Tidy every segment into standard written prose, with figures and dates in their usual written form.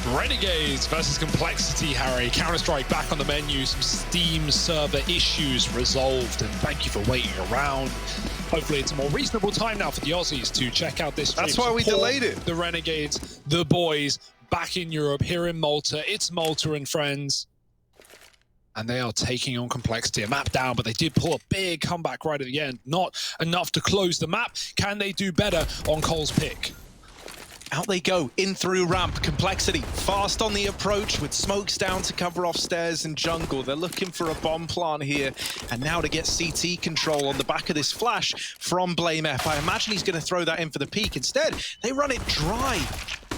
Renegades versus Complexity, Harry. Counter-Strike back on the menu. Some Steam server issues resolved. And thank you for waiting around. Hopefully it's a more reasonable time now for the Aussies to check out this stream. That's why we delayed it. The Renegades, the boys, back in Europe, here in Malta. It's Malta and friends. And they are taking on Complexity. A map down, but they did pull a big comeback right at the end. Not enough to close the map. Can they do better on Cole's pick? Out they go, in through ramp. Complexity fast on the approach with smokes down to cover off stairs and jungle. They're looking for a bomb plant here. And now to get CT control on the back of this flash from BlameF. I imagine he's going to throw that in for the peak. Instead, they run it dry.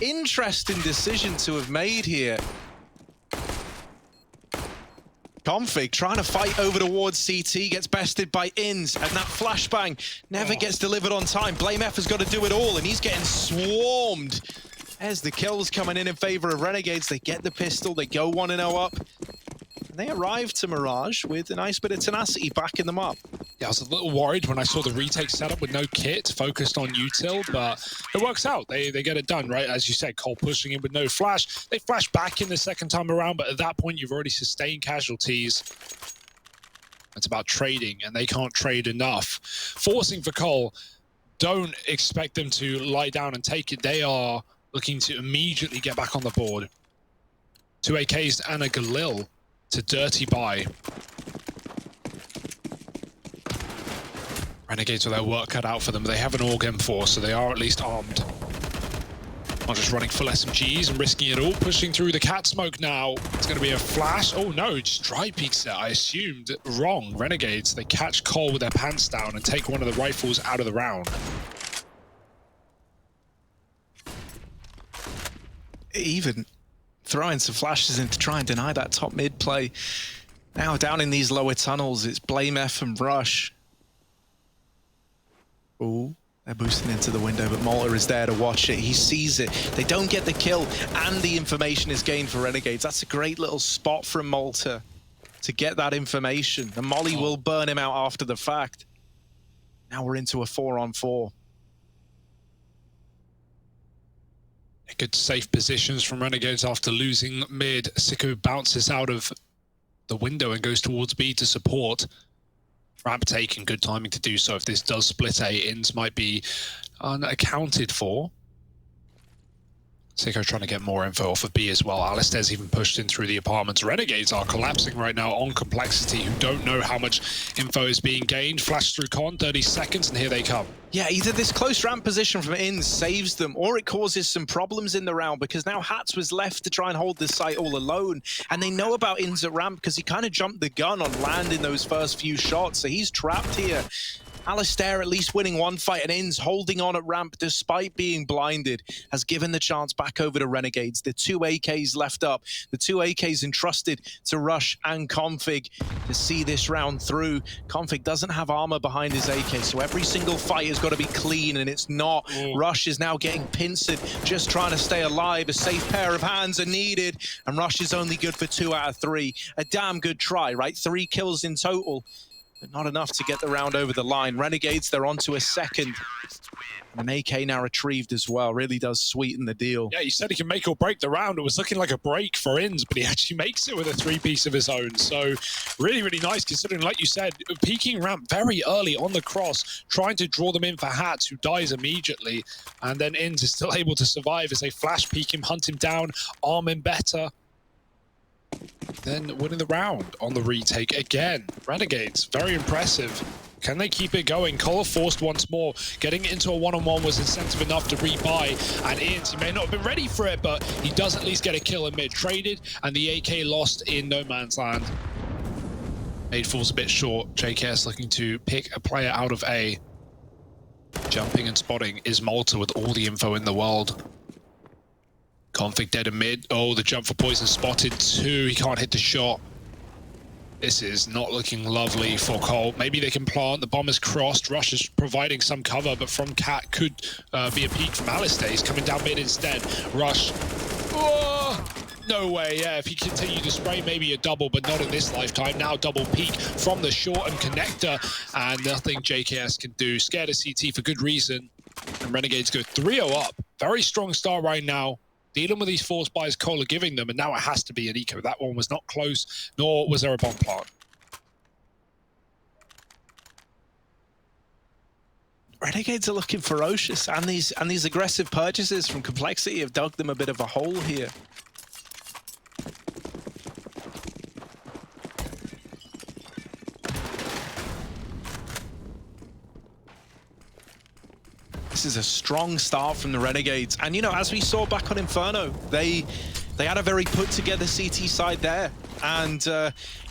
Interesting decision to have made here. Config trying to fight over towards CT, gets bested by Ins, and that flashbang never gets delivered on time. BlameF has got to do it all, and he's getting swarmed. As the kills coming in favor of Renegades, they get the pistol, they go 1-0 up, and they arrive to Mirage with a nice bit of tenacity backing them up. Yeah, I was a little worried when I saw the retake setup with no kit, focused on util, but it works out. They get it done, right? As you said, Cole pushing in with no flash. They flash back in the second time around, but at that point, you've already sustained casualties. It's about trading, and they can't trade enough. Forcing for Cole, don't expect them to lie down and take it. They are looking to immediately get back on the board. 2 AKs and a Galil to dirty by. Renegades with their work cut out for them. They have an AUG M4, so they are at least armed. Not just running full SMGs and risking it all. Pushing through the cat smoke now. It's going to be a flash. Oh no, just dry peeks it. I assumed wrong. Renegades, they catch Cole with their pants down and take one of the rifles out of the round. Even throwing some flashes in to try and deny that top mid play. Now down in these lower tunnels, it's BlameF and Rush. Ooh, they're boosting into the window, but Malta is there to watch it. He sees it. They don't get the kill, and the information is gained for Renegades. That's a great little spot from Malta to get that information. The molly will burn him out after the fact. Now we're into a 4-on-4. Good safe positions from Renegades after losing mid. Sicko bounces out of the window and goes towards B to support. Ramp taking, good timing to do so. If this does split A, Ins might be unaccounted for. Sicko trying to get more info off of B as well. Alistair's even pushed in through the apartments. Renegades are collapsing right now on Complexity, who don't know how much info is being gained. Flash through con, 30 seconds, and here they come. Yeah, either this close ramp position from Ins saves them, or it causes some problems in the round, because now Hats was left to try and hold this site all alone. And they know about Ins at ramp because he kind of jumped the gun on landing those first few shots, so he's trapped here. Alistair at least winning one fight, and Ins holding on at ramp despite being blinded has given the chance back over to Renegades. The 2 AKs left up, the 2 AKs entrusted to Rush and Config to see this round through. Config doesn't have armor behind his AK, so every single fight has got to be clean, and it's not. Rush is now getting pincered, just trying to stay alive. A safe pair of hands are needed, and Rush is only good for 2 out of 3. A damn good try, right? 3 kills in total, but not enough to get the round over the line. Renegades, they're on to a second. And an AK now retrieved as well. Really does sweeten the deal. Yeah, he said he can make or break the round. It was looking like a break for Ins, but he actually makes it with a 3-piece of his own. So really, really nice, considering, like you said, peeking ramp very early on the cross, trying to draw them in for Hats, who dies immediately. And then Ins is still able to survive as they flash peek him, hunt him down, arm him better. Then winning the round on the retake again. Renegades, very impressive. Can they keep it going? Cole forced once more. Getting into a one-on-one was incentive enough to rebuy. And Ins, he may not have been ready for it, but he does at least get a kill in mid. Traded, and the AK lost in no man's land. 8 falls a bit short. JKS looking to pick a player out of A. Jumping and spotting is Malta with all the info in the world. Config dead in mid. Oh, the jump for Poison spotted too. He can't hit the shot. This is not looking lovely for Cole. Maybe they can plant. The bomb is crossed. Rush is providing some cover, but from Cat could be a peek from Alistair. He's coming down mid instead. Rush. Oh, no way. Yeah, if he continued to spray, maybe a double, but not in this lifetime. Now double peek from the short and connector, and nothing JKS can do. Scared of CT for good reason. And Renegades go 3-0 up. Very strong start right now. dealing with these force buys Cole are giving them, and now it has to be an eco. That one was not close, nor was there a bomb plant. Renegades are looking ferocious, and these aggressive purchases from Complexity have dug them a bit of a hole here. This is a strong start from the Renegades, and you know, as we saw back on Inferno, they had a very put together CT side there, and you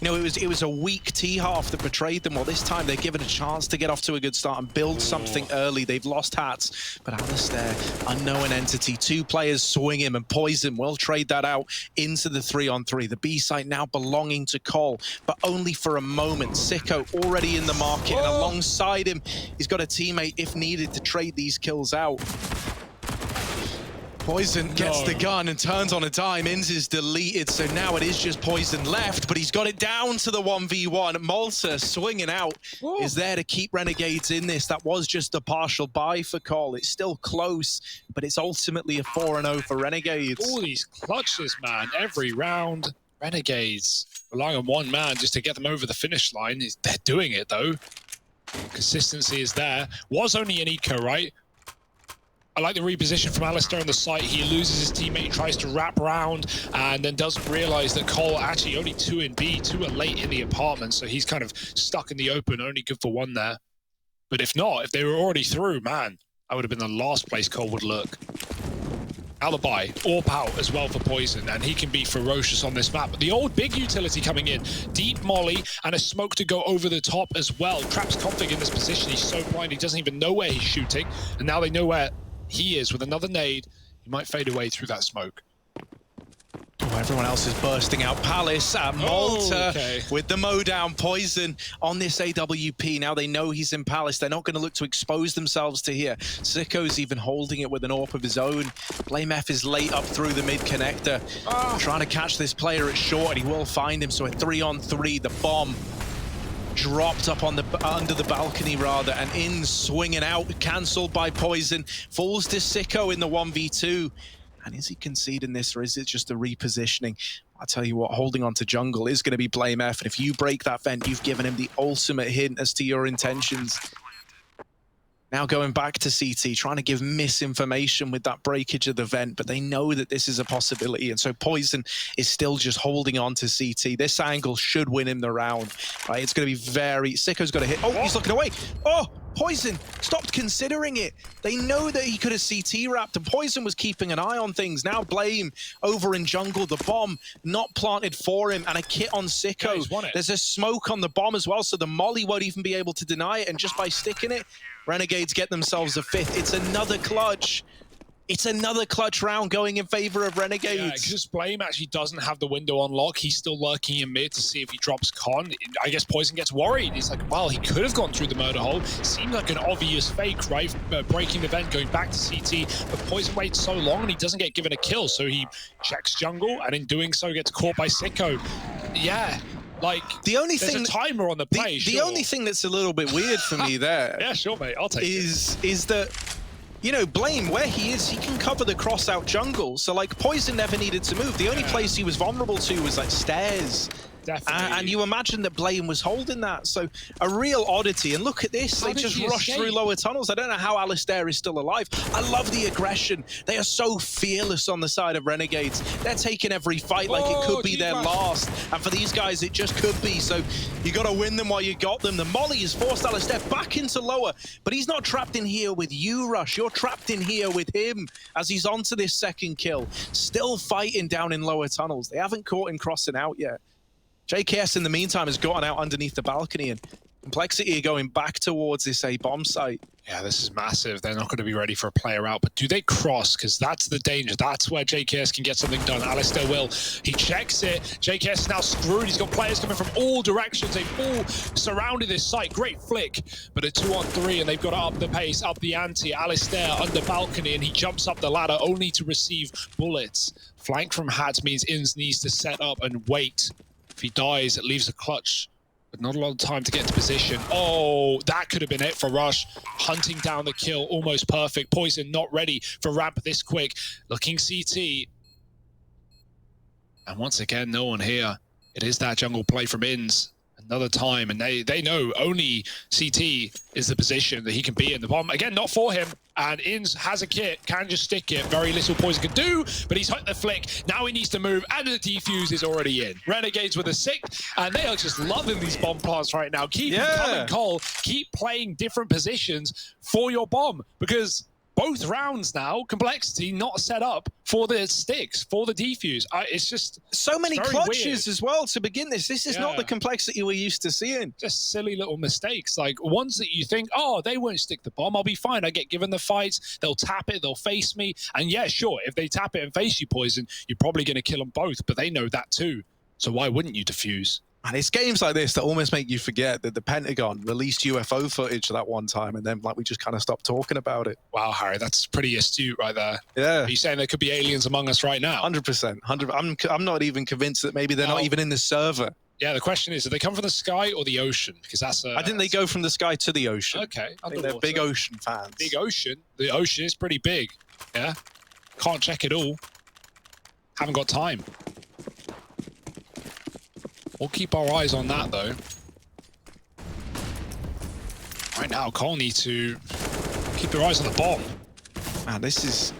know, it was a weak T half that betrayed them. Well, this time they're given a chance to get off to a good start and build something early. They've lost Hats, but Alistair, unknown entity, 2 players swing him, and Poison will trade that out into the 3-on-3. The B site now belonging to Cole, but only for a moment. Sicko already in the market, and alongside him, he's got a teammate if needed to trade these kills out. Poison gets the gun and turns on a dime. Inz is deleted, so now it is just Poison left, but he's got it down to the 1v1. Malta swinging out is there to keep Renegades in this. That was just a partial buy for Cole. It's still close, but it's ultimately a 4-0 for Renegades. All these clutches, man, every round. Renegades relying on one man just to get them over the finish line. They're doing it, though. Consistency is there. Was only an eco, right? I like the reposition from Alistair on the site. He loses his teammate, tries to wrap around, and then doesn't realize that Cole actually only 2 in B, 2 are late in the apartment, so he's kind of stuck in the open, only good for 1 there. But if not, if they were already through, man, that would have been the last place Cole would look. Alibi, AWP out as well for Poison, and he can be ferocious on this map. But the old big utility coming in, deep molly, and a smoke to go over the top as well. Traps Config in this position, he's so blind, he doesn't even know where he's shooting, and now they know where he is with another nade. He might fade away through that smoke. Oh, everyone else is bursting out. Palace at Malta with the mow down. Poison on this AWP. Now they know he's in Palace. They're not going to look to expose themselves to here. Sicko's even holding it with an AWP of his own. Blame F is late up through the mid connector. Trying to catch this player at short, and he will find him. So a 3-on-3, the bomb dropped up on the under the balcony rather, and in swinging out, cancelled by Poison. Falls to Sicko in the 1v2. And is he conceding this, or is it just a repositioning? I tell you what, holding on to jungle is going to be Blame F, and if you break that vent, you've given him the ultimate hint as to your intentions. Now going back to CT, trying to give misinformation with that breakage of the vent, but they know that this is a possibility, and so Poison is still just holding on to CT. This angle should win him the round, right? It's going to be very... Sicko's got to hit... Oh, he's looking away! Oh, Poison stopped considering it. They know that he could have CT wrapped, and Poison was keeping an eye on things. Now Blame over in jungle, the bomb not planted for him, and a kit on Sicko. There's a smoke on the bomb as well, so the molly won't even be able to deny it, and just by sticking it, Renegades get themselves a 5th. It's another clutch. It's another clutch round going in favor of Renegades. Yeah, because Blame actually doesn't have the window on lock. He's still lurking in mid to see if he drops Con. I guess Poison gets worried. He's like, well, he could have gone through the murder hole. Seemed like an obvious fake, right? Breaking the vent, going back to CT. But Poison waits so long and he doesn't get given a kill. So he checks jungle, and in doing so gets caught by Sicko. Yeah. Like, there's a timer on the play, the only thing that's a little bit weird for me there... Yeah, sure, mate. I'll take it. Is that, you know, Blame, where he is, he can cover the cross-out jungle. So, like, Poison never needed to move. The only place he was vulnerable to was, like, stairs. Definitely. And you imagine that Blame was holding that. So, a real oddity. And look at this. They just rushed through lower tunnels. I don't know how Alistair is still alive. I love the aggression. They are so fearless on the side of Renegades. They're taking every fight like it could be their last. And for these guys, it just could be. So, you got to win them while you got them. The molly has forced Alistair back into lower. But he's not trapped in here with you, Rush. You're trapped in here with him as he's onto this second kill. Still fighting down in lower tunnels. They haven't caught him crossing out yet. JKS, in the meantime, has gotten out underneath the balcony, and Complexity are going back towards this A bomb site. Yeah, this is massive. They're not going to be ready for a player out, but do they cross? Because that's the danger. That's where JKS can get something done. Alistair will. He checks it. JKS is now screwed. He's got players coming from all directions. They've all surrounded this site. Great flick, but a 2-on-3, and they've got to up the pace, up the ante. Alistair under balcony, and he jumps up the ladder only to receive bullets. Flank from Hats means Inns needs to set up and wait. If he dies, it leaves a clutch but not a lot of time to get into position. Oh, that could have been it for Rush. Hunting down the kill, almost perfect. Poison not ready for ramp this quick. Looking CT. And once again, no one here. It is that jungle play from Inns. Another time, and they know only CT is the position that he can be in. The bomb, again, not for him. And Inns has a kit, can just stick it. Very little Poison can do, but he's hit the flick. Now he needs to move, and the defuse is already in. Renegades with a 6, and they are just loving these bomb plants right now. Keep coming, Cole. Keep playing different positions for your bomb, because both rounds now, Complexity not set up for the sticks, for the defuse. It's just so many clutches weird as well to begin this. This is not the Complexity we're used to seeing. Just silly little mistakes, like ones that you think, oh, they won't stick the bomb, I'll be fine. I get given the fights, they'll tap it, they'll face me. And yeah, sure, if they tap it and face you, Poison, you're probably going to kill them both, but they know that too. So why wouldn't you defuse? And it's games like this that almost make you forget that the Pentagon released UFO footage that one time, and then like we just kind of stopped talking about it. Wow, Harry, that's pretty astute right there. Yeah. Are you saying there could be aliens among us right now? 100%. I'm not even convinced that maybe they're not even in the server. Yeah, the question is, do they come from the sky or the ocean? Because that's I think they go from the sky to the ocean. Okay, I think they're big ocean fans. Big ocean? The ocean is pretty big, yeah? Can't check it all. Haven't got time. We'll keep our eyes on that, though. Right now, Cole needs to keep their eyes on the bomb. Man, this is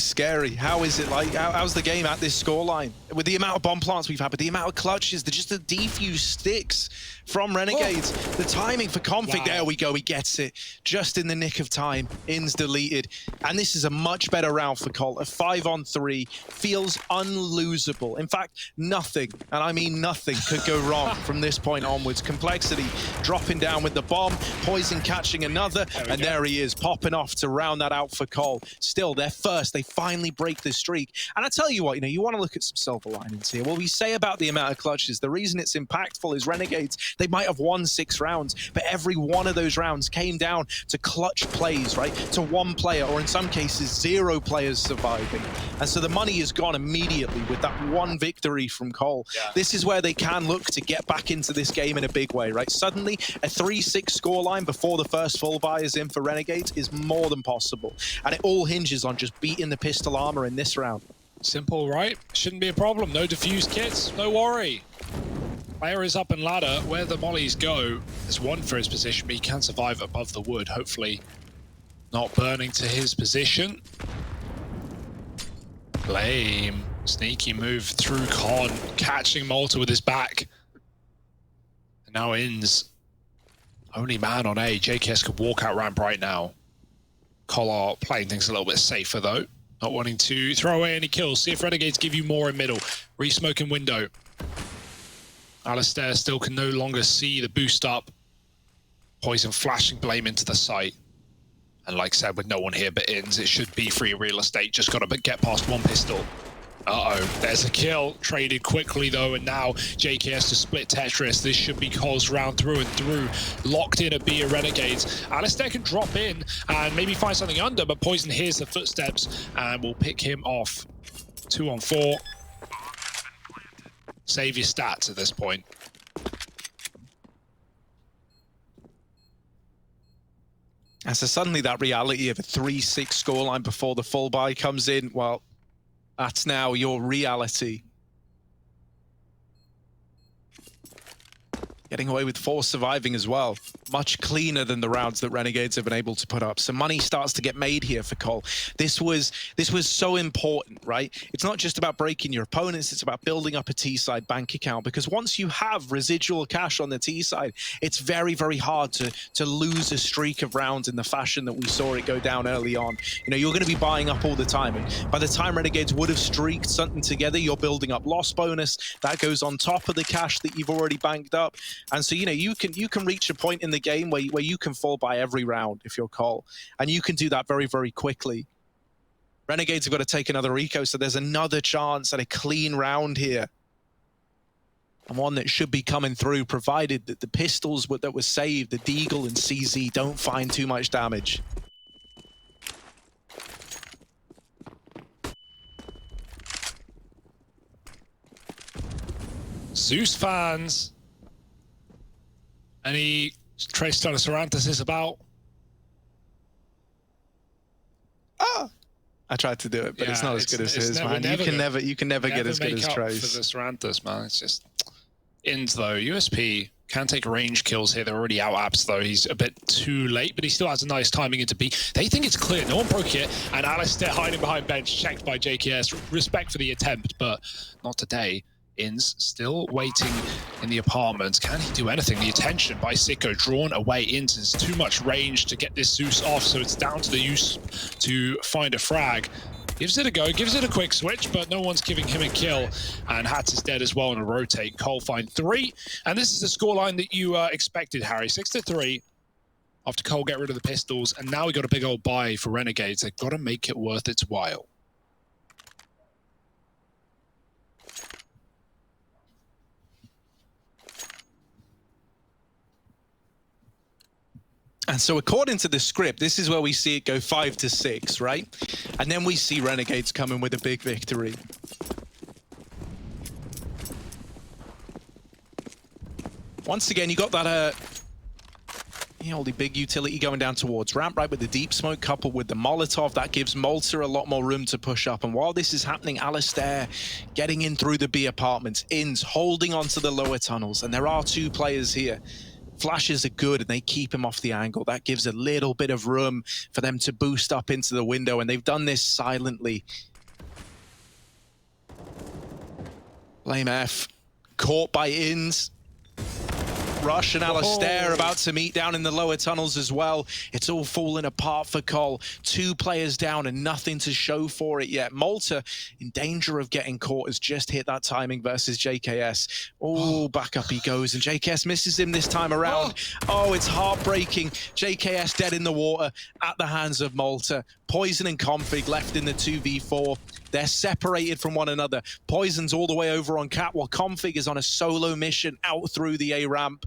scary. How is it like? How's the game at this scoreline? With the amount of bomb plants we've had, but the amount of clutches, just the defuse sticks from Renegades. Oh. The timing for config, wow. There we go, he gets it. Just in the nick of time, Inns deleted. And this is a much better round for Colt. A 5-on-3 feels unlosable. In fact, nothing, and I mean nothing, could go wrong from this point onwards. Complexity dropping down with the bomb, Poison catching another, and there he is, popping off to round that out for Colt. Still, they're first. They finally break the streak. And I tell you what, you want to look at some silver linings here. What we say about the amount of clutches, the reason it's impactful is Renegades, they might have won 6 rounds, but every one of those rounds came down to clutch plays, right? To one player, or in some cases, 0 players surviving. And so the money is gone immediately with that one victory from Cole. Yeah. This is where they can look to get back into this game in a big way, right? Suddenly, a 3-6 scoreline before the first full buy is in for Renegades is more than possible. And it all hinges on just beating the pistol armor in this round. Simple, right? Shouldn't be a problem. No diffuse kits, no worry. Player is up in ladder. Where the mollies go, there's one for his position, but he can survive above the wood. Hopefully not burning to his position. Blame. Sneaky move through Con, catching Malta with his back. And now Inns. Only man on A. JKS could walk out ramp right now. Collar playing things a little bit safer though. Not wanting to throw away any kills. See if Renegades give you more in middle. Re-smoking window. Alistair still can no longer see the boost up. Poison flashing Blame into the site. And like I said, with no one here but Inns, it should be free real estate. Just got to get past one pistol. Uh-oh, there's a kill. Traded quickly though, and now JKS to split Tetris. This should be Cole's round through and through. Locked in at B of Renegades. Alistair can drop in and maybe find something under, but Poison hears the footsteps and will pick him off. 2-on-4. Save your stats at this point. And so suddenly that reality of a 3-6 scoreline before the full buy comes in, well, that's now your reality. Getting away with 4 surviving as well. Much cleaner than the rounds that Renegades have been able to put up. So money starts to get made here for Cole. This was so important, right? It's not just about breaking your opponents, it's about building up a T-side bank account, because once you have residual cash on the T-side, it's very, very hard to lose a streak of rounds in the fashion that we saw it go down early on. You're going to be buying up all the time, and by the time Renegades would have streaked something together, you're building up loss bonus. That goes on top of the cash that you've already banked up. And so, you can reach a point in the game where you can fall by every round if you're Cole. And you can do that very, very quickly. Renegades have got to take another eco, so there's another chance at a clean round here. And one that should be coming through, provided that the pistols that were saved, the Deagle and CZ, don't find too much damage. Zeus fans. Any Trace Sarantis is about? I tried to do it, but it's not as good as his, man. You can never get as good as Trace. For the Sarantis, man. It's just Ins though. USP can take range kills here. They're already out apps though. He's a bit too late, but he still has a nice timing into B. They think it's clear. No one broke it, and Alistair hiding behind bench, checked by JKS. Respect for the attempt, but not today. Ins still waiting in the apartment. Can he do anything? The attention by Sicko drawn away into too much range to get this Zeus off, so it's down to the Zeus to find a frag. Gives it a go, gives it a quick switch, but no one's giving him a kill. And Hats is dead as well on a rotate. Cole find 3. And this is the scoreline that you expected, Harry. 6-3 after Cole get rid of the pistols. And now we got a big old buy for Renegades. They've got to make it worth its while. And so according to the script, this is where we see it go 5-6, right? And then we see Renegades coming with a big victory. Once again, you got that the big utility going down towards ramp, right, with the deep smoke coupled with the Molotov. That gives Malta a lot more room to push up. And while this is happening, Alistair getting in through the B apartments, Ins holding onto the lower tunnels. And there are 2 players here. Flashes are good and they keep him off the angle. That gives a little bit of room for them to boost up into the window, and they've done this silently. Blame F. Caught by Ins. Rush and Alistair about to meet down in the lower tunnels as well. It's all falling apart for Cole. 2 players down and nothing to show for it yet. Malta in danger of getting caught, has just hit that timing versus JKS. Oh, back up he goes, and JKS misses him this time around. Oh, it's heartbreaking. JKS dead in the water at the hands of Malta. Poison and Config left in the 2v4. They're separated from one another. Poison's all the way over on Cat, while Config is on a solo mission out through the A ramp.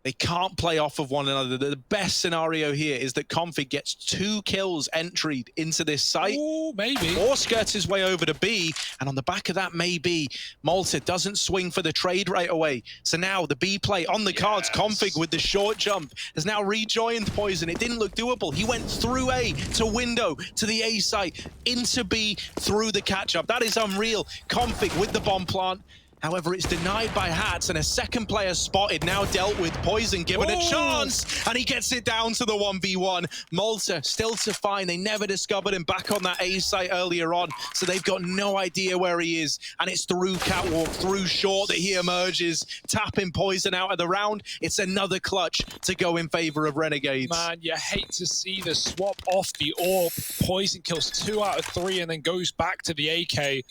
They can't play off of one another. The best scenario here is that Config gets 2 kills entried into this site. Ooh, maybe. Or skirts his way over to B, and on the back of that, maybe Malta doesn't swing for the trade right away. So now the B play on the cards. Config with the short jump has now rejoined Poison. It didn't look doable. He went through A to window to the A site, into B, through the catch-up. That is unreal. Config with the bomb plant. However, it's denied by Hats, and a second player spotted, now dealt with. Poison given a chance, and he gets it down to the 1v1. Malta still to find. They never discovered him back on that A site earlier on, so they've got no idea where he is. And it's through Catwalk, through Short that he emerges, tapping Poison out of the round. It's another clutch to go in favor of Renegades. Man, you hate to see the swap off the AWP. Poison kills 2 out of 3 and then goes back to the AK.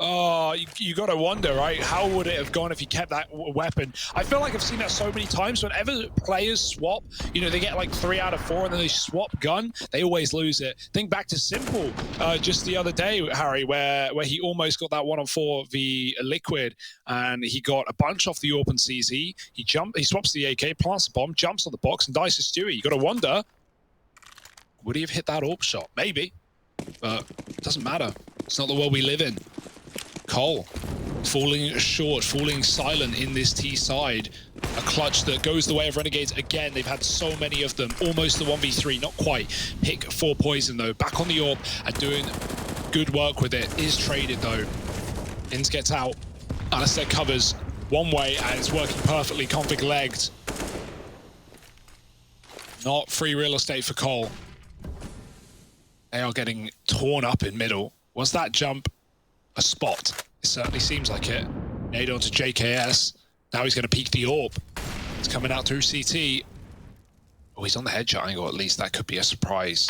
Oh, you got to wonder, right? How would it have gone if he kept that weapon? I feel like I've seen that so many times. Whenever players swap, they get like 3 out of 4 and then they swap gun, they always lose it. Think back to Simple just the other day, Harry, where he almost got that 1-on-4 v Liquid, and he got a bunch off the open CZ. He swaps the AK, plants the bomb, jumps on the box, and dies to Stewie. You got to wonder, would he have hit that AWP shot? Maybe, but it doesn't matter. It's not the world we live in. Cole falling short, falling silent in this T side. A clutch that goes the way of Renegades again. They've had so many of them. Almost the 1v3, not quite. Pick for Poison though. Back on the AWP and doing good work with it. Is traded though. Ins gets out. Alistair covers one way and it's working perfectly. Config legged. Not free real estate for Cole. They are getting torn up in middle. Was that jump a spot? It certainly seems like it. Nade onto JKS. Now he's going to peek the AWP. It's coming out through CT. Oh, he's on the headshot angle at least. That could be a surprise.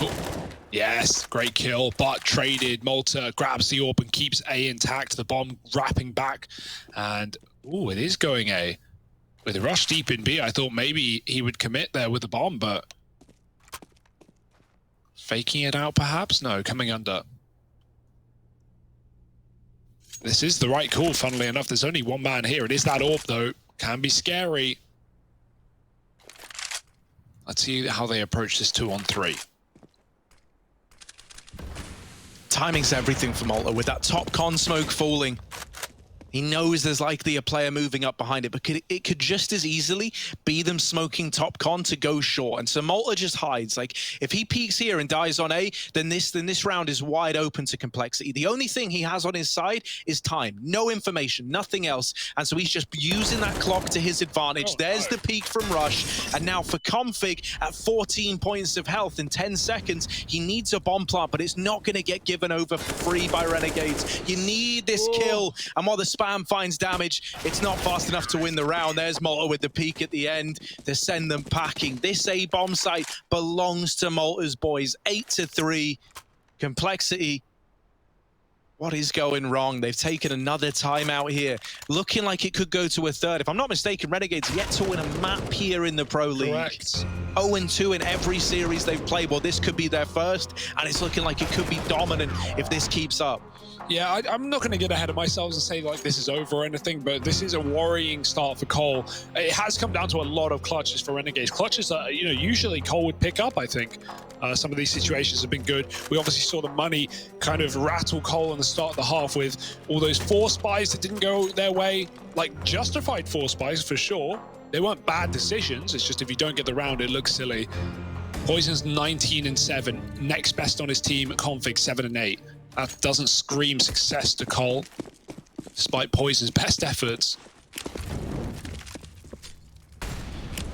Oh, yes, great kill, but traded. Malta grabs the AWP and keeps A intact. The bomb wrapping back. And, oh, it is going A. With a rush deep in B, I thought maybe he would commit there with the bomb, but faking it out perhaps? No, coming under. This is the right call, funnily enough. There's only one man here. It is that AWP, though. Can be scary. Let's see how they approach this 2-on-3. Timing's everything for Malta with that top con smoke falling. He knows there's likely a player moving up behind it, but it could just as easily be them smoking top con to go short. And so Malta just hides. Like, if he peeks here and dies on A, then this round is wide open to Complexity. The only thing he has on his side is time. No information, nothing else. And so he's just using that clock to his advantage. There's the peak from Rush. And now for Config, at 14 points of health in 10 seconds, he needs a bomb plant, but it's not going to get given over for free by Renegades. You need this kill. And while the Spam finds damage, it's not fast enough to win the round. There's Malta with the peak at the end to send them packing. This A bomb site belongs to Malta's boys. 8-3. Complexity. What is going wrong? They've taken another timeout here. Looking like it could go to a third. If I'm not mistaken, Renegades yet to win a map here in the Pro League. Correct. 0-2 in every series they've played. Well, this could be their first, and it's looking like it could be dominant if this keeps up. Yeah, I'm not going to get ahead of myself and say like this is over or anything, but this is a worrying start for Cole. It has come down to a lot of clutches for Renegades. Clutches that, you know, usually Cole would pick up, I think. Some of these situations have been good. We obviously saw the money kind of rattle Cole on the start of the half with all those 4 spies that didn't go their way. Like, justified 4 spies for sure. They weren't bad decisions. It's just if you don't get the round, it looks silly. Poison's 19-7. Next best on his team, Config 7-8. That doesn't scream success to Cole, despite Poison's best efforts.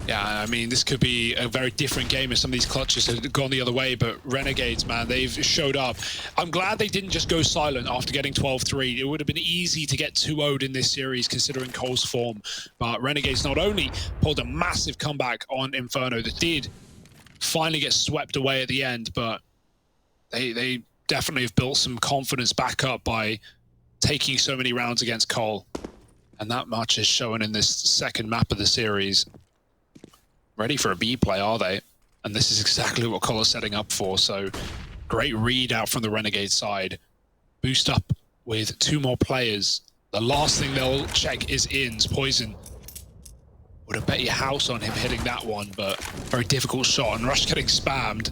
Yeah, I mean, this could be a very different game if some of these clutches had gone the other way, but Renegades, man, they've showed up. I'm glad they didn't just go silent after getting 12-3. It would have been easy to get 2-0'd in this series, considering Cole's form. But Renegades not only pulled a massive comeback on Inferno that did finally get swept away at the end, but they definitely have built some confidence back up by taking so many rounds against Cole. And that much is shown in this second map of the series. Ready for a B play, are they? And this is exactly what Cole is setting up for. So great read out from the Renegade side. Boost up with 2 more players. The last thing they'll check is Ins. Poison would have bet your house on him hitting that one, but very difficult shot. And Rush getting spammed.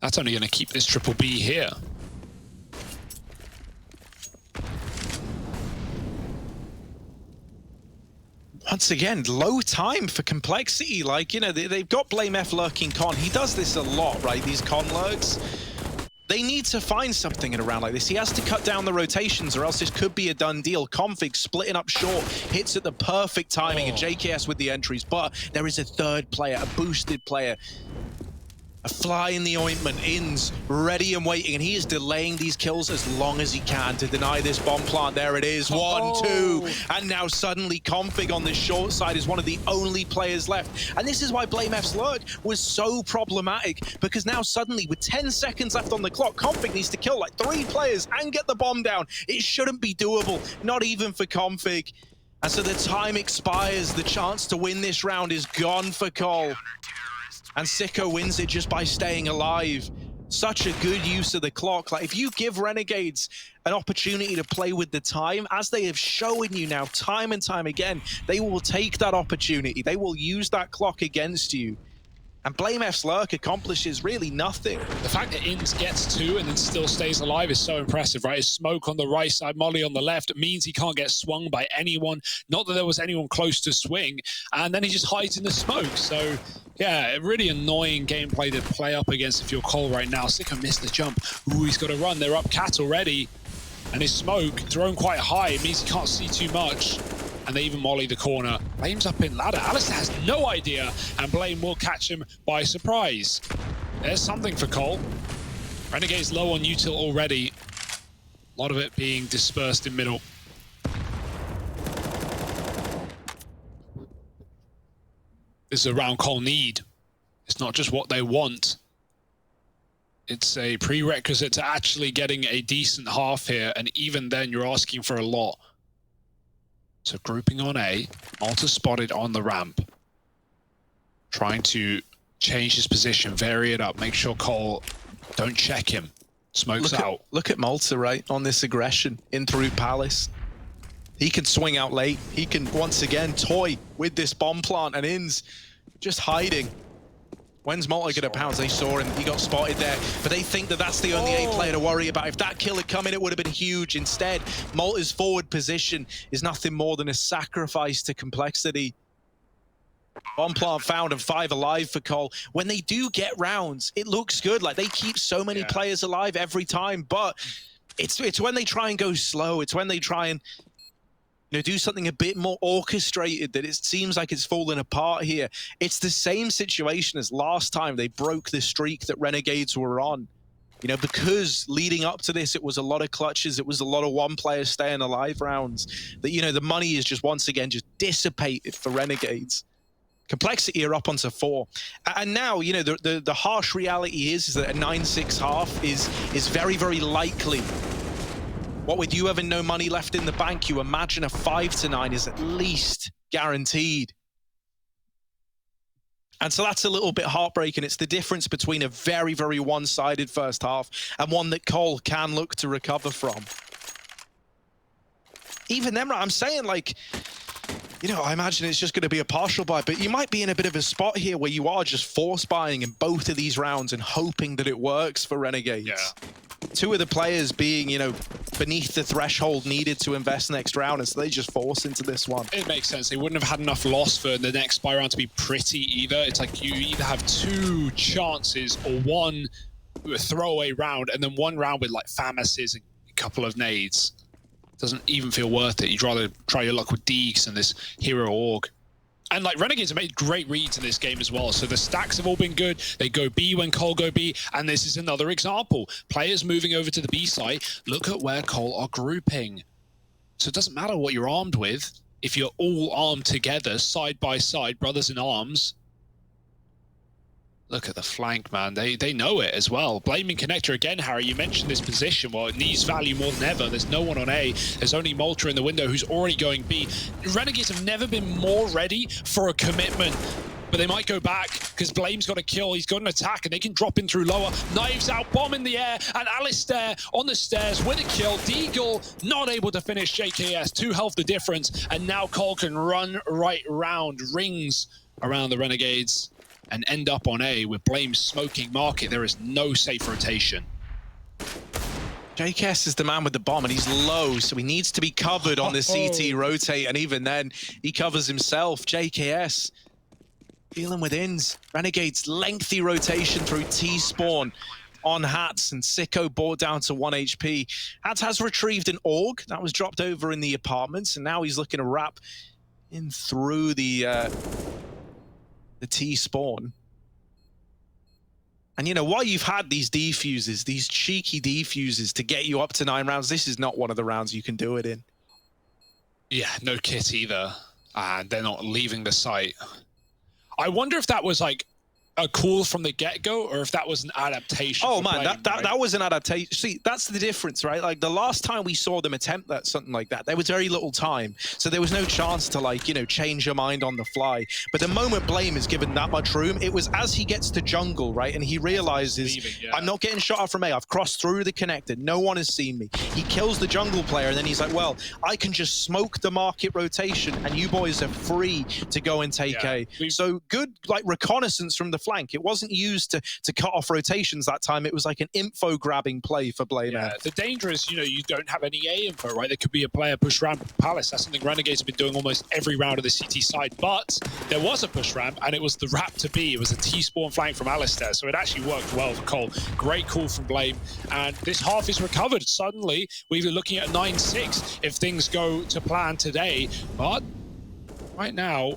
That's only going to keep this triple B here. Once again, low time for Complexity. Like, you know, they've got Blame F lurking con. He does this a lot, right? These con lurks. They need to find something in a round like this. He has to cut down the rotations or else this could be a done deal. Config splitting up short, hits at the perfect timing, and JKS with the entries. But there is a third player, a boosted player. A fly in the ointment, Ins ready and waiting, and he is delaying these kills as long as he can to deny this bomb plant. There it is, 1, 2, and now suddenly Config on the short side is one of the only players left. And this is why Blame F's lurk was so problematic, because now suddenly with 10 seconds left on the clock, Config needs to kill like 3 players and get the bomb down. It shouldn't be doable, not even for Config. And so the time expires, the chance to win this round is gone for Cole. And Sicko wins it just by staying alive. Such a good use of the clock. Like, if you give Renegades an opportunity to play with the time, as they have shown you now time and time again, they will take that opportunity. They will use that clock against you. And Blame F's lurk accomplishes really nothing. The fact that Ins gets 2 and then still stays alive is so impressive, right? His smoke on the right side, Molly on the left, means he can't get swung by anyone. Not that there was anyone close to swing. And then he just hides in the smoke. So, yeah, really annoying gameplay to play up against if you're Cole right now. Sicko missed the jump. Ooh, he's got to run. They're up cat already. And his smoke thrown quite high. It means he can't see too much. And they even molly the corner. Blame's up in ladder. Alistair has no idea, and Blame will catch him by surprise. There's something for Cole. Renegade's low on util already. A lot of it being dispersed in middle. This is a round Cole need. It's not just what they want. It's a prerequisite to actually getting a decent half here, and even then you're asking for a lot. So grouping on A, Malta spotted on the ramp. Trying to change his position, vary it up, make sure Cole don't check him. Smokes out. Look at Malta, right, on this aggression in through Palace. He can swing out late. He can once again toy with this bomb plant, and Ins just hiding. When's Malta going to pounce? They saw him. He got spotted there. But they think that that's the only A player to worry about. If that kill had come in, it would have been huge. Instead, Malta's forward position is nothing more than a sacrifice to complexity. One plant found and 5 alive for Cole. When they do get rounds, it looks good. Like, they keep so many players alive every time. But it's when they try and go slow. It's when they try and do something a bit more orchestrated that it seems like it's falling apart here. It's the same situation as last time they broke the streak that Renegades were on. Because leading up to this, it was a lot of clutches. It was a lot of one-player staying alive rounds. That, the money is just once again just dissipated for Renegades. Complexity are up onto 4. And now, the harsh reality is that a 9-6 half is very, very likely. What with you having no money left in the bank, you imagine a 5-9 is at least guaranteed. And so that's a little bit heartbreaking. It's the difference between a very, very one-sided first half and one that Cole can look to recover from. Even then, I'm saying, like, I imagine it's just going to be a partial buy, but you might be in a bit of a spot here where you are just force buying in both of these rounds and hoping that it works for Renegades. Yeah. 2 of the players being, beneath the threshold needed to invest next round, and so they just force into this one. It makes sense. They wouldn't have had enough loss for the next buy round to be pretty either. It's like you either have 2 chances or 1 throwaway round, and then 1 round with like FAMASes and a couple of nades. Doesn't even feel worth it. You'd rather try your luck with Deeks and this hero org. And like Renegades have made great reads in this game as well. So the stacks have all been good. They go B when Cole go B. And this is another example. Players moving over to the B site. Look at where Cole are grouping. So it doesn't matter what you're armed with. If you're all armed together, side by side, brothers in arms. Look at the flank, man. They know it as well. Blaming connector again, Harry. You mentioned this position. Well, it needs value more than ever. There's no one on A. There's only Malta in the window who's already going B. Renegades have never been more ready for a commitment. But they might go back because Blame's got a kill. He's got an attack and they can drop in through lower. Knives out, bomb in the air. And Alistair on the stairs with a kill. Deagle not able to finish JKS. 2 health the difference. And now Cole can run right round. Rings around the Renegades. And end up on A with Blame smoking market. There is no safe rotation. JKS is the man with the bomb, and he's low, so he needs to be covered on the CT rotate, and even then, he covers himself. JKS dealing with ins. Renegades lengthy rotation through T-spawn on Hats, and Sicko brought down to 1 HP. Hats has retrieved an AUG that was dropped over in the apartments, and now he's looking to wrap in through the T-spawn. And while you've had these defuses, these cheeky defuses to get you up to 9 rounds, this is not one of the rounds you can do it in. Yeah, no kit either. And they're not leaving the site. I wonder if that was like a call from the get-go, or if that was an adaptation. Oh man, that was an adaptation. See, that's the difference, right? Like the last time we saw them attempt that something like that, there was very little time, so there was no chance to like change your mind on the fly. But the moment Blame is given that much room, it was as he gets to jungle, right, and he realizes I'm not getting shot at from A. I've crossed through the connector. No one has seen me. He kills the jungle player, and then he's like, well, I can just smoke the market rotation, and you boys are free to go and take A. So good, like reconnaissance from the flank. It wasn't used to cut off rotations that time. It was like an info grabbing play for Blame. Yeah, the danger is, you don't have any A info, right? There could be a player push ramp Palace. That's something Renegades have been doing almost every round of the CT side. But there was a push ramp, and it was the wrap to B. It was a T-spawn flank from Alistair, so it actually worked well for Cole. Great call from Blame, and this half is recovered. Suddenly, we're looking at 9-6 if things go to plan today. But right now,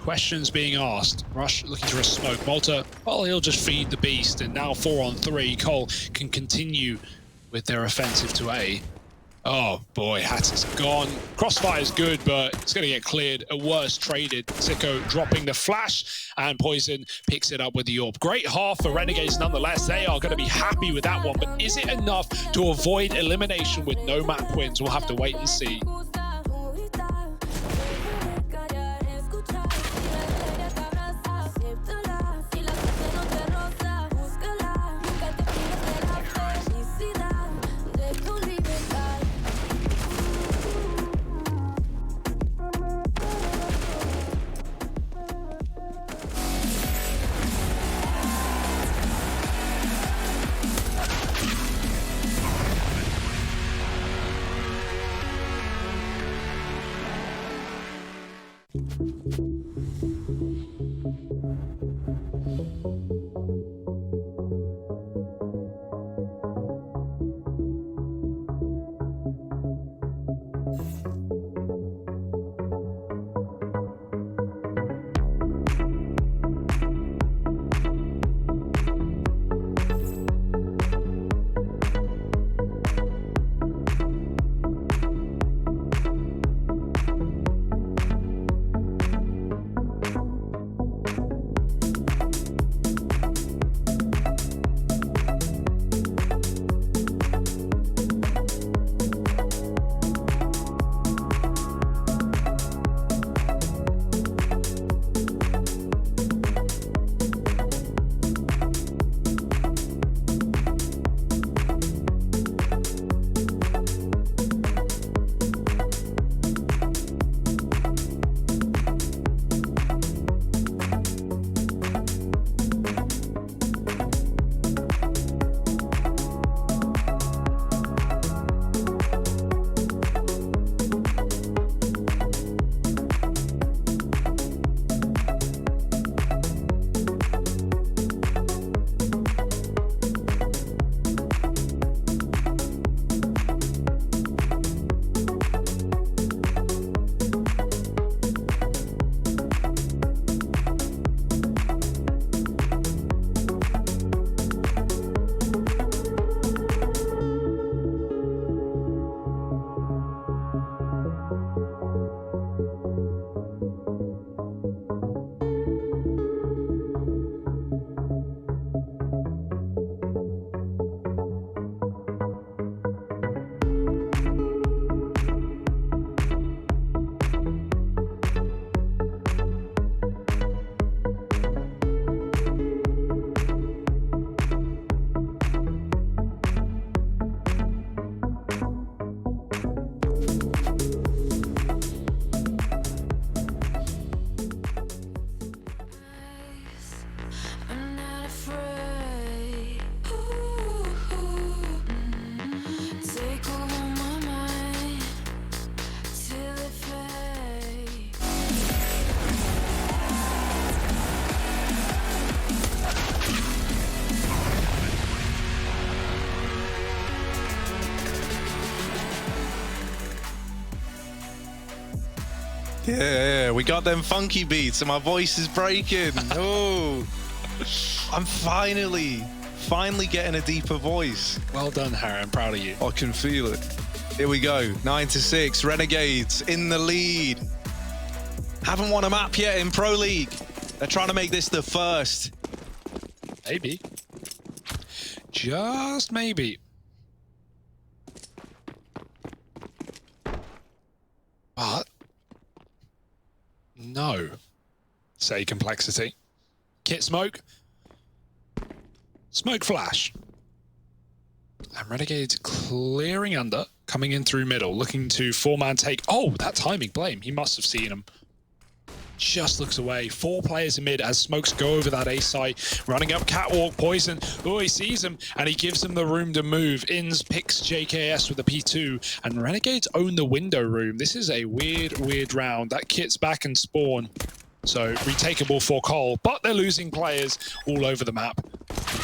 questions being asked. Rush looking for a smoke. Malta, well, he'll just feed the beast. And now 4-on-3. Cole can continue with their offensive to A. Oh boy, Hats is gone. Crossfire is good, but it's going to get cleared. A worse traded. Sicko dropping the flash, and Poison picks it up with the AWP. Great half for Renegades nonetheless. They are going to be happy with that one, but is it enough to avoid elimination with no map wins? We'll have to wait and see. Yeah, we got them funky beats and my voice is breaking. Oh, I'm finally getting a deeper voice. Well done, Harry. I'm proud of you. I can feel it. Here we go, 9-6, Renegades in the lead. Haven't won a map yet in Pro League. They're trying to make this the first. Maybe. Just maybe. But no. Say complexity. Kit smoke. Smoke flash. And Renegades clearing under, coming in through middle, looking to four-man take. Oh, that timing, Blame. He must have seen him. Just looks away. 4 players in mid as smokes go over that A site. Running up catwalk, Poison. Oh, he sees him and he gives him the room to move. Inns picks JKS with the P2 and Renegades own the window room. This is a weird round. That Kit's back and spawn. So retakeable for Cole, but they're losing players all over the map.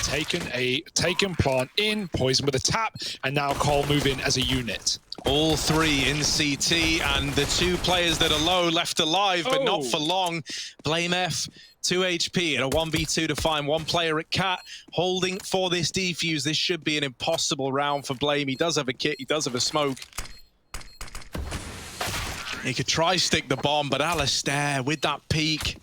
Taken plant in, Poison with a tap, and now Cole move in as a unit. All 3 in CT, and the 2 players that are low left alive, but not for long. Blame F, 2 HP, and a 1v2 to find 1 player at Cat, holding for this defuse. This should be an impossible round for Blame. He does have a kit, he does have a smoke. He could try stick the bomb, but Alistair with that peek.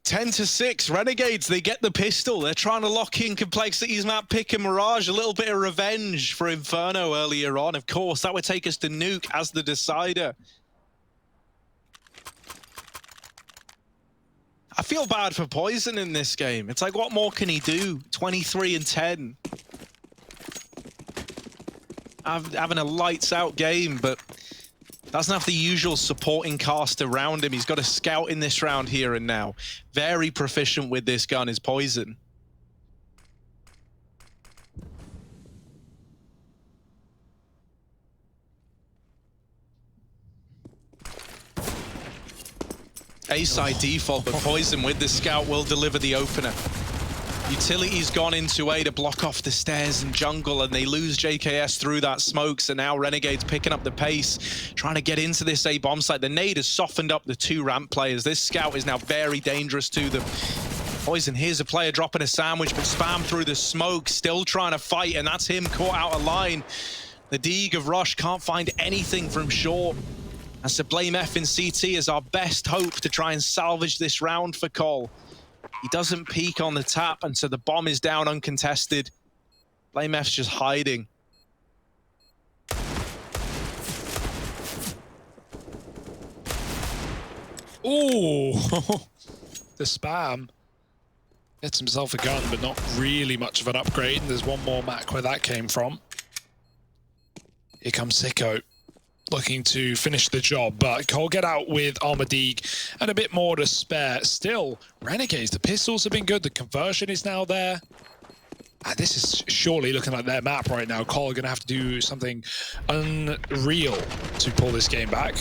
10-6, Renegades, they get the pistol. They're trying to lock in Complexity's map pick and Mirage. A little bit of revenge for Inferno earlier on. Of course, that would take us to Nuke as the decider. I feel bad for Poison in this game. It's like, what more can he do? 23-10. Having a lights-out game, but doesn't have the usual supporting cast around him. He's got a scout in this round here and now. Very proficient with this gun is Poison. A-side default, but Poison with the scout will deliver the opener. Utility's gone into A to block off the stairs and jungle, and they lose JKS through that smoke. So now Renegades picking up the pace, trying to get into this A bomb site. The nade has softened up the 2 ramp players. This scout is now very dangerous to them. Poison, here's a player dropping a sandwich, but spam through the smoke, still trying to fight, and that's him caught out of line. The Deeg of Rush can't find anything from short. That's to blame F in CT as our best hope to try and salvage this round for Cole. He doesn't peek on the tap, and so the bomb is down uncontested. Blame F's just hiding. Ooh, the spam. Gets himself a gun, but not really much of an upgrade. And there's one more Mac where that came from. Here comes Sicko, looking to finish the job, but Cole get out with Armadeeg and a bit more to spare. Still, Renegades, the pistols have been good, the conversion is now there. And this is surely looking like their map right now. Cole are going to have to do something unreal to pull this game back.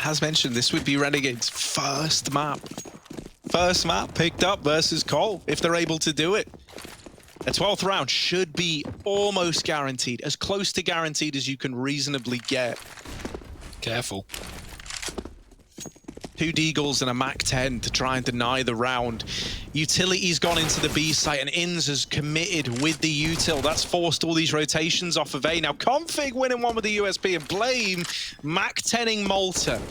As mentioned, this would be Renegade's first map. First map picked up versus Cole, if they're able to do it. A 12th round should be almost guaranteed, as close to guaranteed as you can reasonably get. Careful. 2 Deagles and a Mac-10 to try and deny the round. Utility's gone into the B site, and Inns has committed with the util. That's forced all these rotations off of A. Now Config winning one with the USP, and Blame Mac-10ing Malta.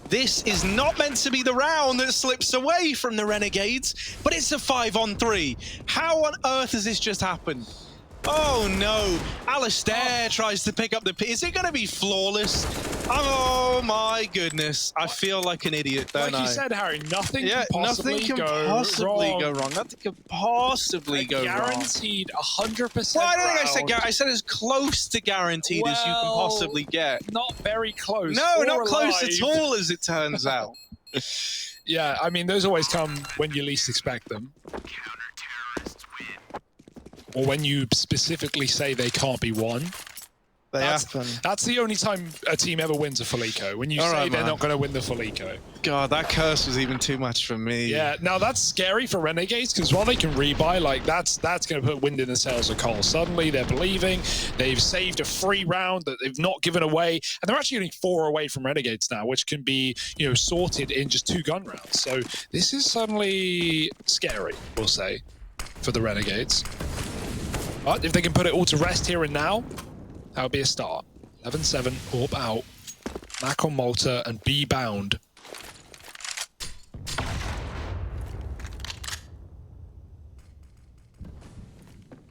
This is not meant to be the round that slips away from the Renegades, but it's a 5-on-3. How on earth has this just happened? Oh no, Alistair tries to pick up the Is it going to be flawless? Oh my goodness, I feel like an idiot, don't I? Like you said, Harry, nothing can possibly go wrong. Nothing can possibly go wrong. Guaranteed 100%. Well, I don't think I said as close to guaranteed as you can possibly get. Not very close. No, not close at all, as it turns out. Yeah, I mean, those always come when you least expect them. Or when you specifically say they can't be won. That's the only time a team ever wins a full eco. When you say they're not going to win the full eco. God, that curse was even too much for me. Yeah, now that's scary for Renegades, because while they can rebuy, like that's going to put wind in the sails of Cole. Suddenly they're believing they've saved a free round that they've not given away, and they're actually only 4 away from Renegades now, which can be, you know, sorted in just 2 gun rounds. So this is suddenly scary, we'll say, for the Renegades. But if they can put it all to rest here and now, that would be a start. 11-7, Orb out. Mac on Malta and B bound.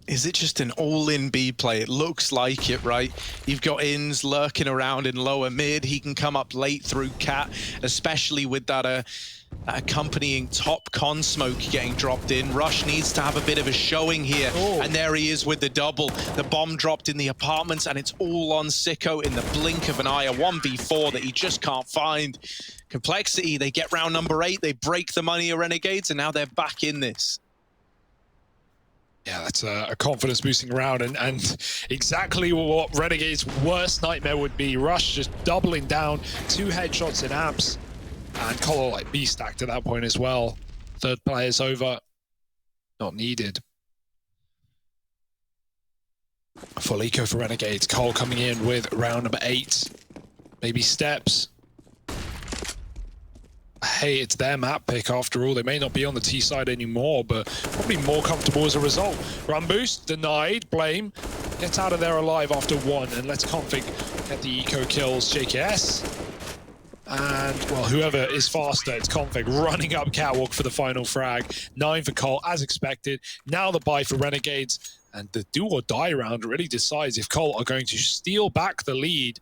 Is it just an all-in B play? It looks like it, right? You've got Inns lurking around in lower mid. He can come up late through Cat, especially with that accompanying top con smoke getting dropped in. Rush needs to have a bit of a showing here. Oh. And there he is with the double. The bomb dropped in the apartments, and it's all on Sicko in the blink of an eye. A 1v4 that he just can't find. Complexity, they get round number 8. They break the money of Renegades, and now they're back in this. Yeah, that's a confidence boosting round, and exactly what Renegade's worst nightmare would be. Rush just doubling down, 2 headshots in amps, and Cole like B stacked at that point as well. 3rd player's over, not needed. Full eco for Renegades. Cole coming in with round number 8. Maybe steps. Hey, it's their map pick after all. They may not be on the T side anymore, but probably more comfortable as a result. Run boost, denied, Blame. Gets out of there alive after 1, and let's Config get the eco kills. JKS. And, well, whoever is faster, it's Config running up Catwalk for the final frag. 9 for Cole, as expected. Now the buy for Renegades, and the do or die round really decides if Cole are going to steal back the lead.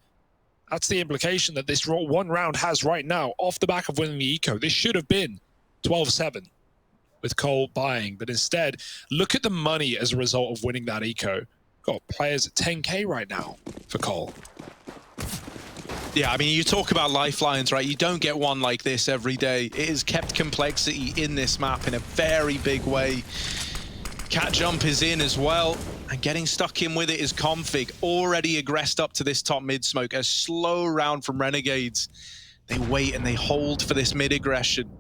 That's the implication that this one round has right now, off the back of winning the eco. This should have been 12-7, with Cole buying. But instead, look at the money as a result of winning that eco. Got players at 10K right now for Cole. Yeah, I mean, you talk about lifelines, right? You don't get one like this every day. It has kept complexity in this map in a very big way. Cat jump is in as well, and getting stuck in with it is Config, already aggressed up to this top mid smoke. A slow round from Renegades. They wait and they hold for this mid aggression.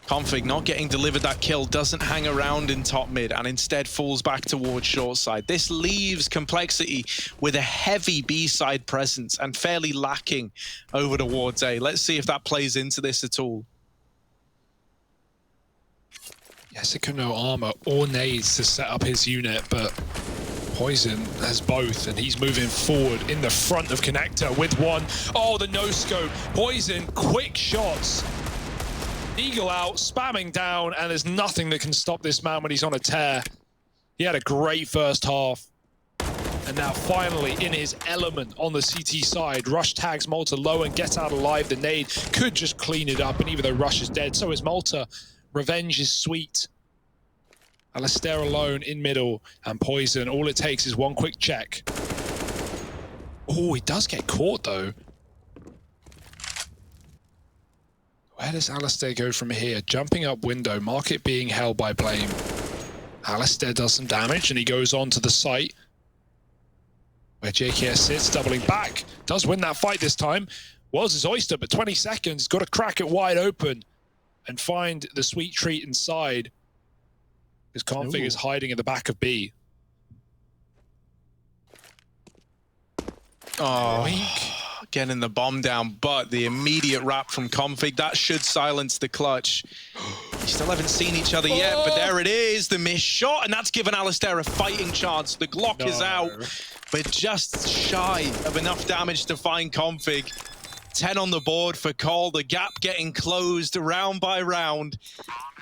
Config not getting delivered that kill, doesn't hang around in top mid and instead falls back towards short side. This leaves Complexity with a heavy B side presence and fairly lacking over towards A. Let's see if that plays into this at all. Jessica no armor or nades to set up his unit, but Poison has both, and he's moving forward in the front of Connector with one. Oh, the no-scope. Poison, quick shots. Eagle out, spamming down, and there's nothing that can stop this man when he's on a tear. He had a great first half. And now finally in his element on the CT side, Rush tags Malta low and gets out alive. The nade could just clean it up, and even though Rush is dead, so is Malta. Revenge is sweet. Alistair alone in middle, and Poison, all it takes is one quick check. Oh, he does get caught though. Where does Alistair go from here? Jumping up window, market being held by Blame. Alistair does some damage and he goes on to the site where JKS sits, doubling back. Does win that fight this time. Was his oyster, but 20 seconds. Got to crack it wide open and find the sweet treat inside. His config is hiding in the back of B. Oh, getting the bomb down, but the immediate wrap from Config, that should silence the clutch. You still haven't seen each other yet, but there it is, the missed shot, and that's given Alistair a fighting chance. The Glock is out, but just shy of enough damage to find Config. 10 on the board for Cole, the gap getting closed round by round.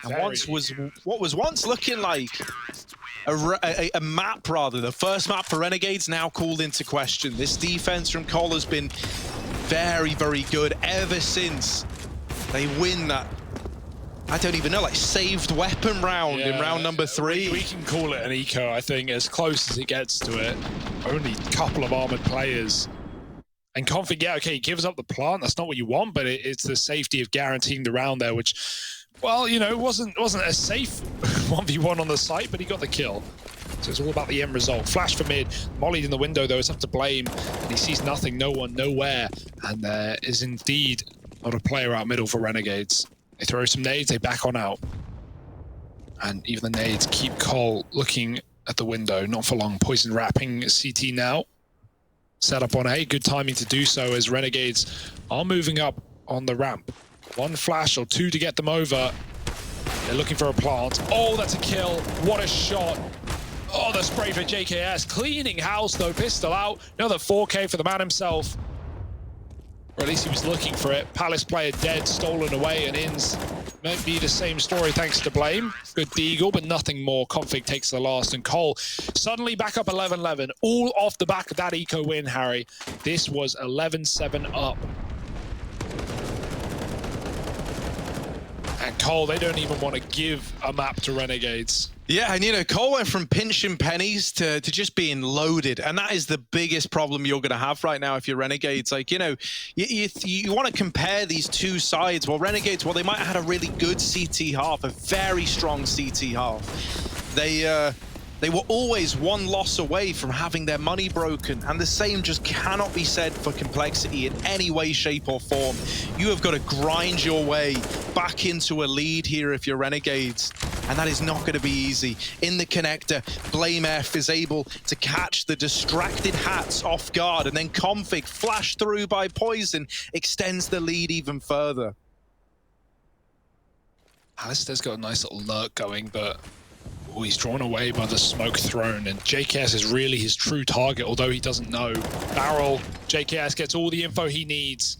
And what was once looking like a map, rather, the first map for Renegades, now called into question. This defense from Cole has been very, very good ever since they win that, I don't even know, like saved weapon round in round number 3. We can call it an eco, I think, as close as it gets to it. Only a couple of armored players. And Config, yeah, okay, he gives up the plant. That's not what you want, but it's the safety of guaranteeing the round there, which, well, you know, wasn't a safe 1v1 on the site, but he got the kill. So it's all about the end result. Flash for mid, mollied in the window though, it's up to Blame, and he sees nothing, no one, nowhere. And there is indeed not a player out middle for Renegades. They throw some nades, they back on out. And even the nades keep Cole looking at the window, not for long. Poison wrapping CT now. Set up on A, good timing to do so as Renegades are moving up on the ramp. One flash or two to get them over. They're looking for a plant. Oh, that's a kill. What a shot. Oh, the spray for JKS. Cleaning house though, pistol out. Another 4K for the man himself. Or at least he was looking for it. Palace player dead, stolen away, and Inns might be the same story thanks to Blame. Good deagle, but nothing more. Config takes the last, and Cole suddenly back up 11-11. All off the back of that eco win, Harry. This was 11-7 up. And Cole, they don't even want to give a map to Renegades. Yeah, and you know, Cole went from pinching pennies to just being loaded, and that is the biggest problem you're going to have right now if you're Renegades. Like, you know, you want to compare these two sides. Well, Renegades, well, they might have had a really good CT half, a very strong CT half. They were always one loss away from having their money broken, and the same just cannot be said for Complexity in any way, shape, or form. You have got to grind your way back into a lead here if you're Renegades, and that is not going to be easy. In the connector, Blame F is able to catch the distracted Hats off guard, and then Config, flashed through by Poison, extends the lead even further. Alistair's got a nice little lurk going, but oh, he's drawn away by the smoke thrown, and JKS is really his true target, although he doesn't know. Barrel, JKS gets all the info he needs,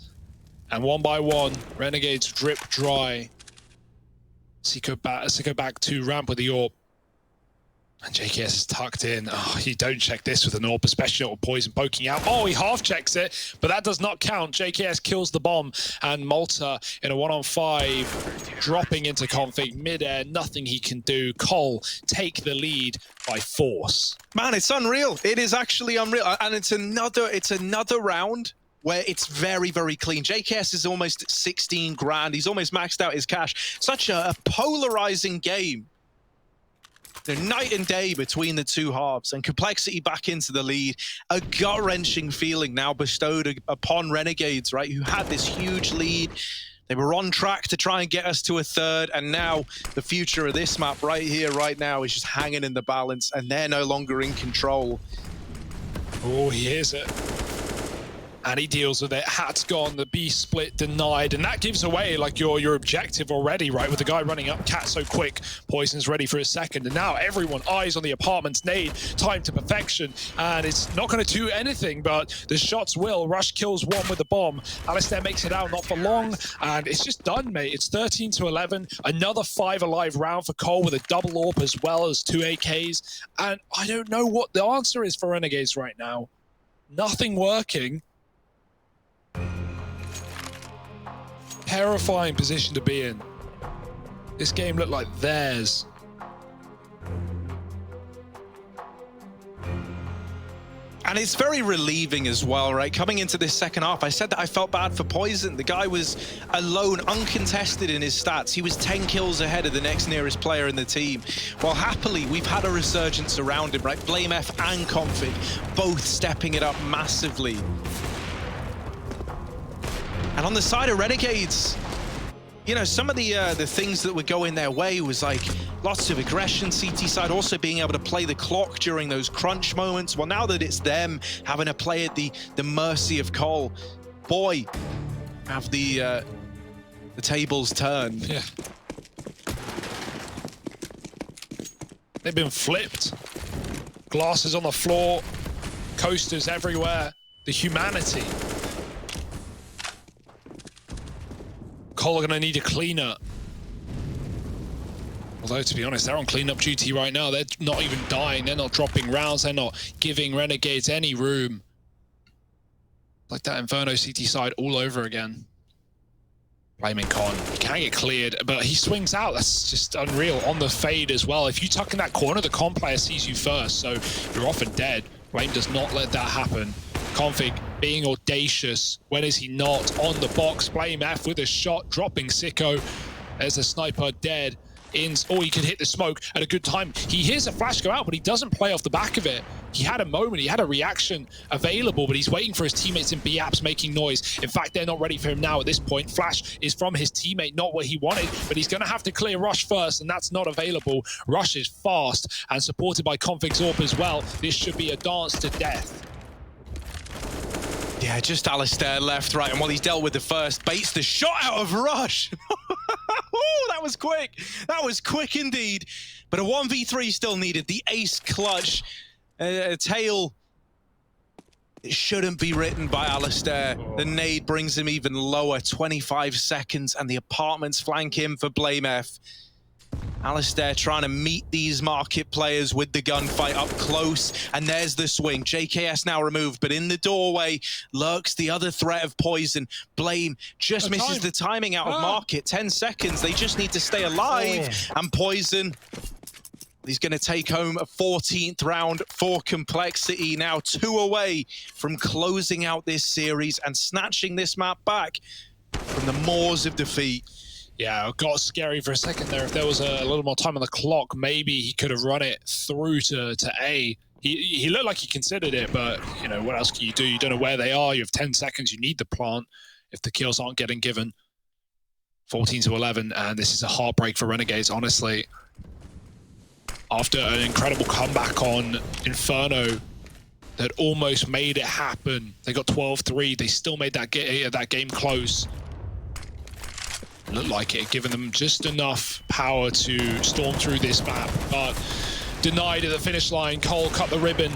and one by one, Renegades drip dry. Siko back to ramp with the AWP. And JKS is tucked in. Oh, you don't check this with an AWP, especially not with Poison poking out. Oh, he half checks it, but that does not count. JKS kills the bomb, and Malta in a 1-on-5, dropping into config midair. Nothing he can do. Cole take the lead by force. Man, it's unreal. It is actually unreal, and it's another round where it's very, very clean. JKS is almost at 16 grand. He's almost maxed out his cash. Such a polarizing game. The night and day between the two halves, and Complexity back into the lead. A gut-wrenching feeling now bestowed upon Renegades, right, who had this huge lead. They were on track to try and get us to a third, and now the future of this map right here, right now, is just hanging in the balance, and they're no longer in control. Oh, he hears it. And he deals with it. Hat's gone, the B split denied, and that gives away like your objective already, right? With the guy running up, Cat so quick, Poison's ready for his second, and now everyone eyes on the apartments. Nade, time to perfection, and it's not going to do anything, but the shots will. Rush kills one with the bomb. Alistair makes it out, not for long, and it's just done, mate. It's 13-11, another 5 alive round for Cole with a double AWP as well as 2 AKs, and I don't know what the answer is for Renegades right now. Nothing working. Terrifying position to be in. This game looked like theirs. And it's very relieving as well, right? Coming into this second half, I said that I felt bad for Poison. The guy was alone, uncontested in his stats. He was 10 kills ahead of the next nearest player in the team. Well, happily, we've had a resurgence around him, right? BlameF and Config both stepping it up massively. And on the side of Renegades, you know, some of the things that were going their way was like lots of aggression. CT side also being able to play the clock during those crunch moments. Well, now that it's them having to play at the mercy of Cole, boy, have the tables turned. Yeah. They've been flipped. Glasses on the floor, coasters everywhere. The humanity. Cole are going to need a cleanup. Although, to be honest, they're on cleanup duty right now. They're not even dying. They're not dropping rounds. They're not giving Renegades any room. Like that Inferno CT side all over again. Blaming Con. He can't get cleared, but he swings out. That's just unreal. On the fade as well. If you tuck in that corner, the Con player sees you first, so you're often dead. Blame does not let that happen. Config being audacious. When is he not? On the box, BlameF with a shot, dropping Sicko. There's a sniper dead. Or he can hit the smoke at a good time. He hears a flash go out, but he doesn't play off the back of it. He had a moment, he had a reaction available, but he's waiting for his teammates in B apps making noise. In fact, they're not ready for him now at this point. Flash is from his teammate, not what he wanted, but he's going to have to clear Rush first, and that's not available. Rush is fast and supported by Config's AWP as well. This should be a dance to death. Yeah, just Alistair left, right, and while he's dealt with the first, baits the shot out of Rush. Oh, that was quick. That was quick indeed. But a 1v3 still needed. The ace clutch. A tail. It shouldn't be written by Alistair. The nade brings him even lower. 25 seconds, and the apartments flank him for BlameF. Alistair trying to meet these market players with the gunfight up close, and there's the swing. JKS now removed, but in the doorway lurks the other threat of Poison. Blame just misses the timing out of market. 10 seconds, they just need to stay alive, and Poison, he's going to take home a 14th round for Complexity, now 2 away from closing out this series and snatching this map back from the maws of defeat. Yeah, it got scary for a second there. If there was a little more time on the clock, maybe he could have run it through to A. He looked like he considered it, but, you know, what else can you do? You don't know where they are. You have 10 seconds. You need the plant if the kills aren't getting given. 14-11, and this is a heartbreak for Renegades, honestly. After an incredible comeback on Inferno that almost made it happen. They got 12-3. They still made that game close. Looked like it had given them just enough power to storm through this map, but denied at the finish line. Cole cut the ribbon.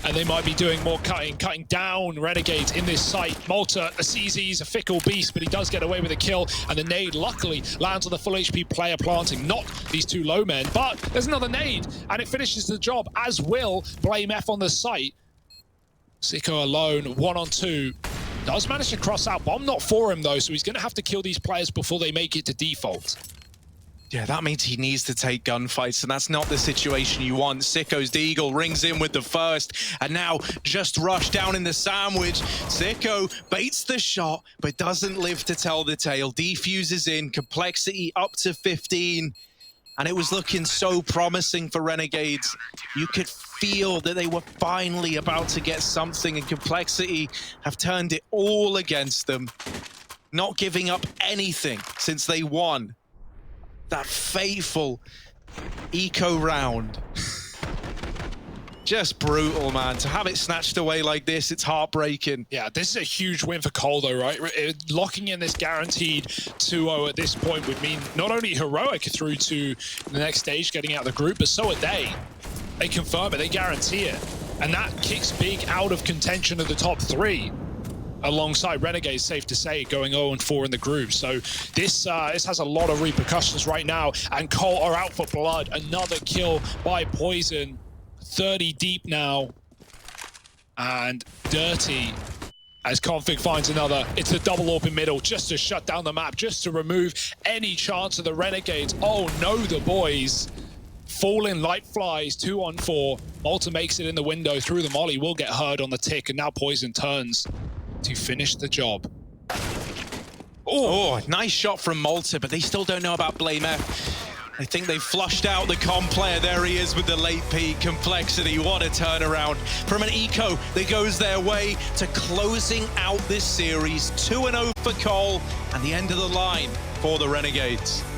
and they might be doing more cutting down Renegades in this site. Malta sees he's a fickle beast, but he does get away with a kill, and the nade luckily lands on the full HP player planting, not these two low men, but there's another nade, and it finishes the job, as will Blame F on the site. Sicko alone, 1-on-2. Does manage to cross out. Bomb not for him, though, so he's going to have to kill these players before they make it to default. Yeah, that means he needs to take gunfights, and that's not the situation you want. Sicko's Deagle rings in with the first, and now just rush down in the sandwich. Sicko baits the shot, but doesn't live to tell the tale. Defuses in, complexity up to 15, and it was looking so promising for Renegades. You could feel that they were finally about to get something, and complexity have turned it all against them, not giving up anything since they won that fateful eco round. Just brutal, man. To have it snatched away like this, it's heartbreaking. Yeah, this is a huge win for Cole, though, right? Locking in this guaranteed 2-0 at this point would mean not only Heroic through to the next stage, getting out of the group, but so are they. They confirm it, they guarantee it. And that kicks Big out of contention of the top 3. Alongside Renegades, safe to say, going 0-4 in the group. So this has a lot of repercussions right now, and Cole are out for blood. Another kill by Poison, 30 deep now, and Dirty as Config finds another. It's a double orb in middle, just to shut down the map, just to remove any chance of the Renegades. Oh no, the boys falling light flies, 2-on-4. Malta makes it in the window through the molly, will get heard on the tick, and now Poison turns to finish the job. Oh, nice shot from Malta, but they still don't know about Blame F. I think they flushed out the com player. There he is with the late peak. Complexity, what a turnaround. From an eco that goes their way to closing out this series. 2-0 for Cole, and the end of the line for the Renegades.